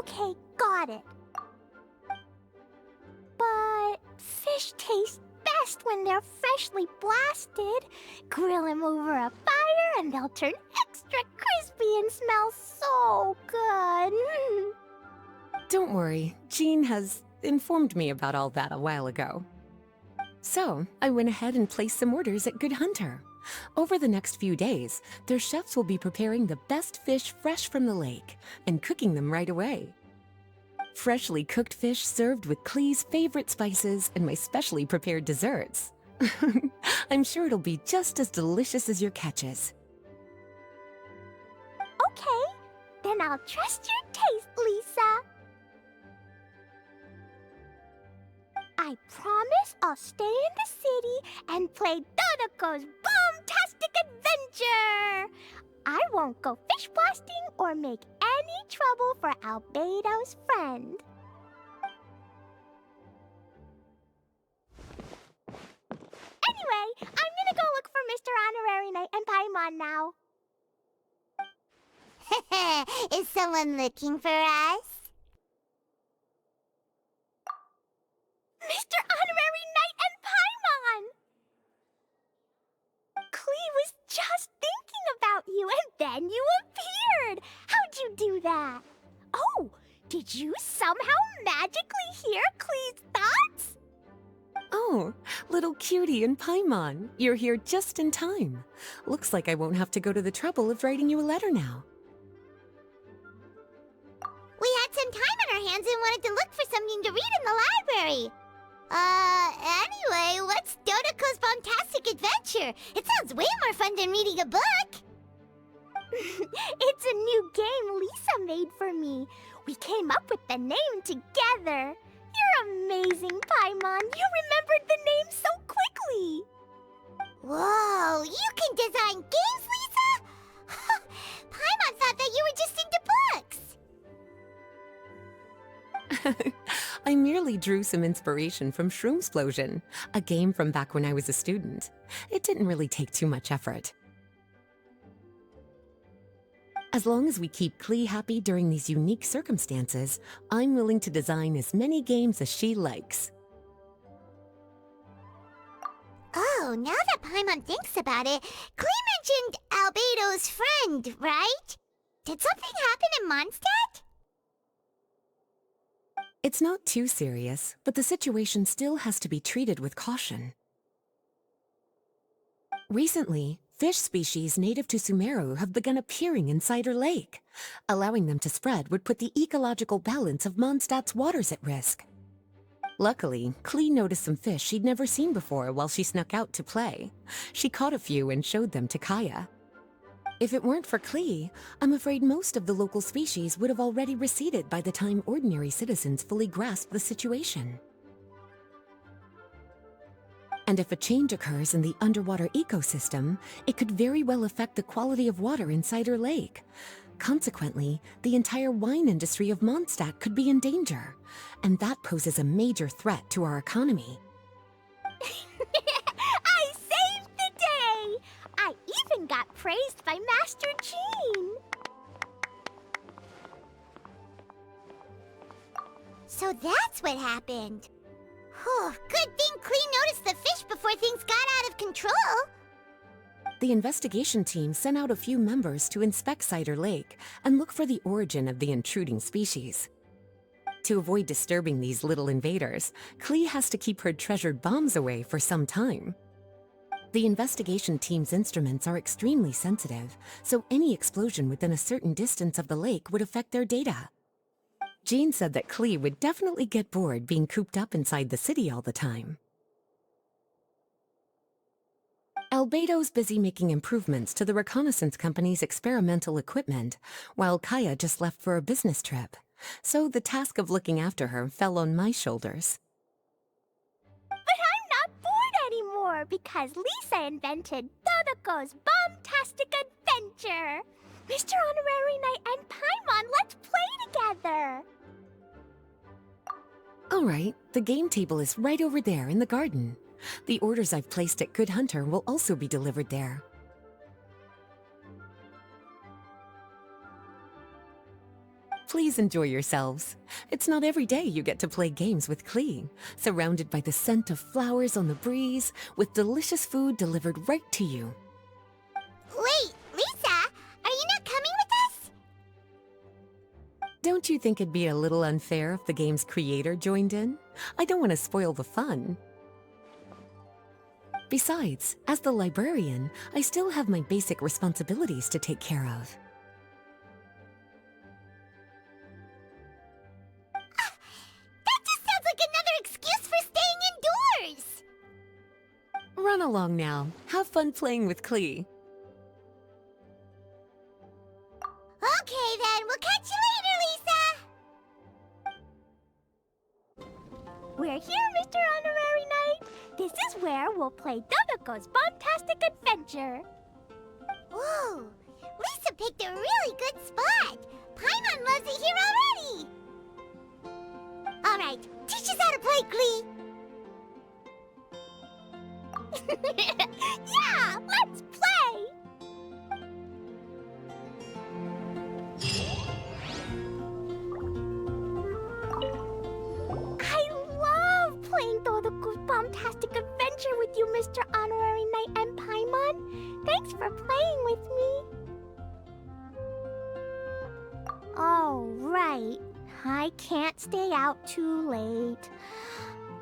Okay, got it. But fish taste best when they're freshly blasted. Grill them over a fire and they'll turn extra crispy and smell so good. Don't worry, Jean has informed me about all that a while ago. So, I went ahead and placed some orders at Good Hunter. Over the next few days, their chefs will be preparing the best fish fresh from the lake and cooking them right away. Freshly cooked fish served with Klee's favorite spices and my specially prepared desserts. I'm sure it'll be just as delicious as your catches. Okay, then I'll trust your taste, Lisa. I promise I'll stay in the city and play Dodoko's Bombtastic Adventure. I won't go fish blasting or make any trouble for Albedo's friend. Anyway, I'm gonna go look for Mr. Honorary Knight and Paimon now. Is someone looking for us? Mr. Honorary Knight and Paimon! Klee was just thinking about you and then you appeared! How'd you do that? Oh, did you somehow magically hear Klee's thoughts? Oh, little cutie and Paimon, you're here just in time. Looks like I won't have to go to the trouble of writing you a letter now. We had some time on our hands and wanted to look for something to read in the library. Anyway, what's Dodoko's Bombtastic Adventure? It sounds way more fun than reading a book. It's a new game Lisa made for me. We came up with the name together. You're amazing, Paimon. You remembered the name so quickly. Whoa, you can design games, Lisa? Paimon thought that you were just into books. I merely drew some inspiration from Shroomsplosion, a game from back when I was a student. It didn't really take too much effort. As long as we keep Klee happy during these unique circumstances, I'm willing to design as many games as she likes. Oh, now that Paimon thinks about it, Klee mentioned Albedo's friend, right? Did something happen in Mondstadt? It's not too serious, but the situation still has to be treated with caution. Recently, fish species native to Sumeru have begun appearing in Cider Lake. Allowing them to spread would put the ecological balance of Mondstadt's waters at risk. Luckily, Klee noticed some fish she'd never seen before while she snuck out to play. She caught a few and showed them to Kaya. If it weren't for Klee, I'm afraid most of the local species would have already receded by the time ordinary citizens fully grasp the situation. And if a change occurs in the underwater ecosystem, it could very well affect the quality of water in Cider Lake. Consequently, the entire wine industry of Mondstadt could be in danger, and that poses a major threat to our economy. I saved the day! I even got praised by Master Jean. So that's what happened. Whew, good thing Klee noticed the fish before things got out of control. The investigation team sent out a few members to inspect Cider Lake and look for the origin of the intruding species. To avoid disturbing these little invaders, Klee has to keep her treasured bombs away for some time. The investigation team's instruments are extremely sensitive, so any explosion within a certain distance of the lake would affect their data. Jean said that Klee would definitely get bored being cooped up inside the city all the time. Albedo's busy making improvements to the reconnaissance company's experimental equipment, while Kaya just left for a business trip, so the task of looking after her fell on my shoulders. But I'm not bored anymore because Lisa invented Dodoko's Bombtastic Adventure. Mr. Honorary Knight and Paimon, let's play together. All right, the game table is right over there in the garden. The orders I've placed at Good Hunter will also be delivered there. Please enjoy yourselves. It's not every day you get to play games with Klee, surrounded by the scent of flowers on the breeze, with delicious food delivered right to you. Wait, Lisa, are you not coming with us? Don't you think it'd be a little unfair if the game's creator joined in? I don't want to spoil the fun. Besides, as the librarian, I still have my basic responsibilities to take care of. That just sounds like another excuse for staying indoors! Run along now. Have fun playing with Klee. Okay then, we'll catch you later, Lisa! We're here, Mr. Honorary Knight. This is where we'll play Dodoko's Bombtastic Adventure. Whoa, Lisa picked a really good spot. Paimon loves it here already. All right, teach us how to play, Klee. Yeah, let's play! I love playing Dodoko's Bombtastic Adventure with you, Mr. Honorary Knight and Paimon. Thanks for playing with me. Oh, right. I can't stay out too late.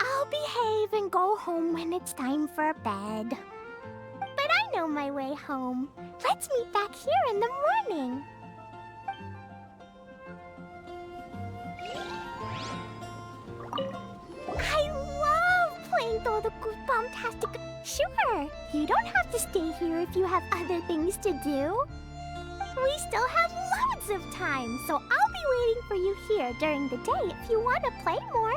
I'll behave and go home when it's time for bed. But I know my way home. Let's meet back here in the morning. I love playing Dodoko's Bombtastic. Sure, you don't have to stay here if you have other things to do. We still have loads of time, so I'll be waiting for you here during the day if you want to play more.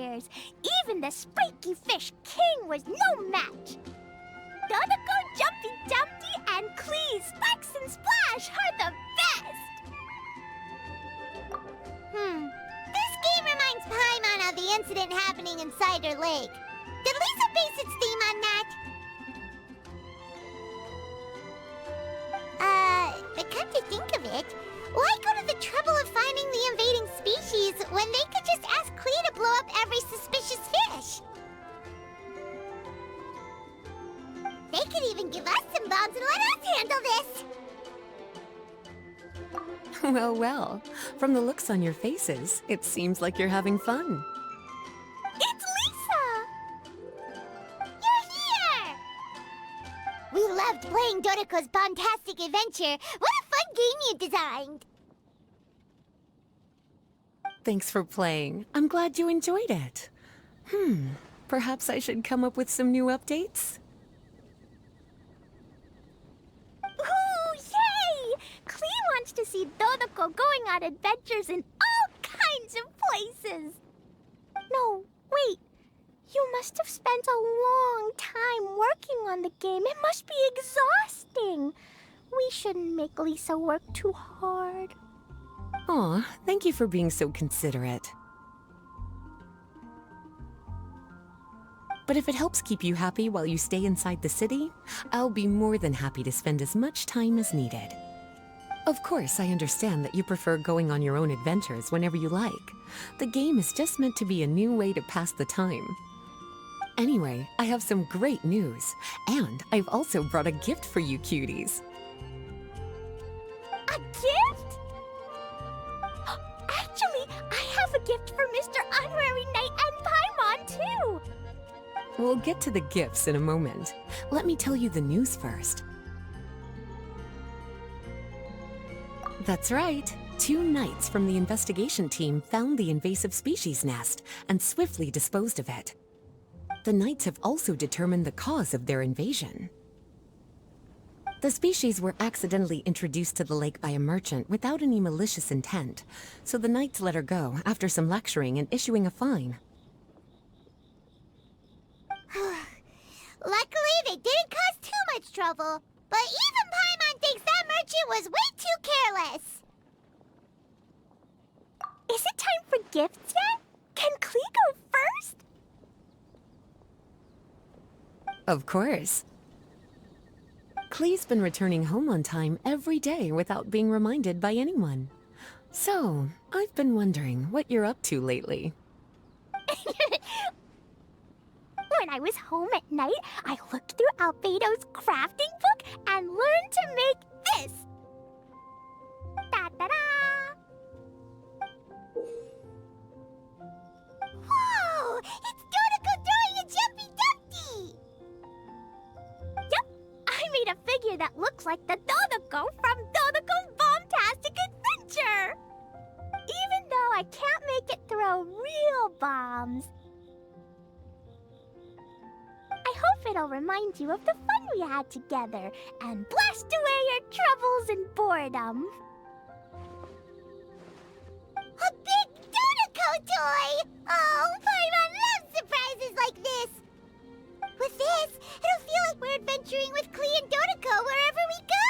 adventures. Even the spiky fish king was no match. Dodoko, Jumpy Dumpty, and Clee, Sparks and Splash are the best! This game reminds Paimon of the incident happening in Cider Lake. Did Lisa base its theme on that? But come to think of it, why go to the trouble of finding the invading species when they could just ask Clee to blow up every suspicious fish? They could even give us some bombs and let us handle this! Well, well. From the looks on your faces, it seems like you're having fun. It's Lisa! You're here! We loved playing Dodoko's Bombtastic Adventure. What a fun game you designed! Thanks for playing. I'm glad you enjoyed it. Perhaps I should come up with some new updates? Ooh, yay! Clee wants to see Dodoko going on adventures in all kinds of places. No, wait. You must have spent a long time working on the game. It must be exhausting. We shouldn't make Lisa work too hard. Aw, thank you for being so considerate. But if it helps keep you happy while you stay inside the city, I'll be more than happy to spend as much time as needed. Of course, I understand that you prefer going on your own adventures whenever you like. The game is just meant to be a new way to pass the time. Anyway, I have some great news, and I've also brought a gift for you cuties. A gift? Actually, I have a gift for Mr. Honorary Knight and Paimon, too. We'll get to the gifts in a moment. Let me tell you the news first. That's right. 2 knights from the investigation team found the invasive species nest and swiftly disposed of it. The knights have also determined the cause of their invasion. The species were accidentally introduced to the lake by a merchant without any malicious intent, so the knights let her go after some lecturing and issuing a fine. Luckily, they didn't cause too much trouble. But even Paimon thinks that merchant was way too careless. Is it time for gifts yet? Can Clee go first? Of course. Clee's been returning home on time every day without being reminded by anyone. So, I've been wondering what you're up to lately. When I was home at night, I looked through Albedo's crafting book and learned to make this. Da-da-da! Whoa! It's Dodoko throwing a Jumpy Dumpty! Yep, I made a figure that looks like the Dodoko from Dodoko's Bombtastic Adventure! Even though I can't make it throw real bombs. I hope it'll remind you of the fun we had together and blast away your troubles and boredom. A big Dodoko toy! Oh, Paimon loves surprises like this! With this, it'll feel like we're adventuring with Clee and Dodoko wherever we go!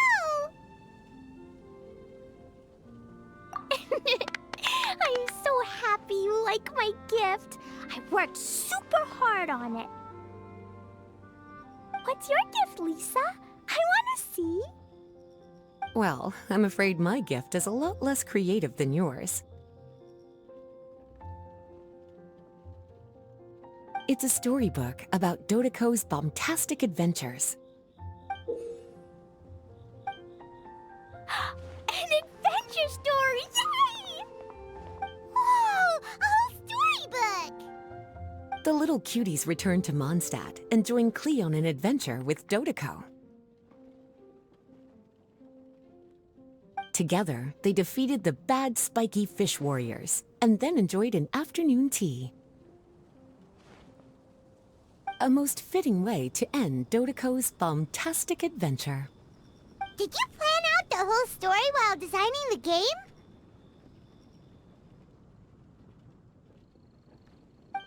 I'm so happy you like my gift. I worked super hard on it. What's your gift, Lisa? I want to see. Well, I'm afraid my gift is a lot less creative than yours. It's a storybook about Dodoko's bombtastic adventures. An adventure story! Yay! Whoa! A whole storybook! The little cuties return to Mondstadt and join Clee on an adventure with Dodoko. Together, they defeated the bad spiky fish warriors and then enjoyed an afternoon tea. A most fitting way to end Dodoko's bombtastic adventure. Did you plan out the whole story while designing the game?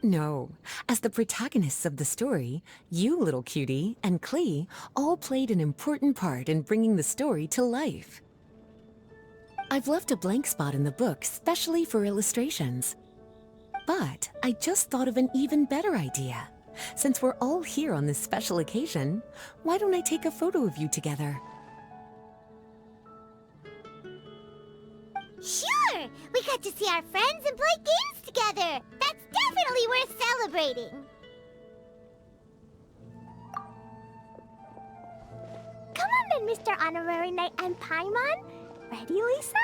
No. As the protagonists of the story, you, little cutie, and Klee all played an important part in bringing the story to life. I've left a blank spot in the book specially for illustrations. But I just thought of an even better idea. Since we're all here on this special occasion, why don't I take a photo of you together? Sure! We got to see our friends and play games together! That's definitely worth celebrating! Come on then, Mr. Honorary Knight and Paimon. Ready, Lisa?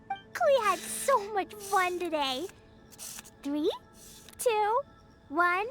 Klee had so much fun today. 3, 2, 1...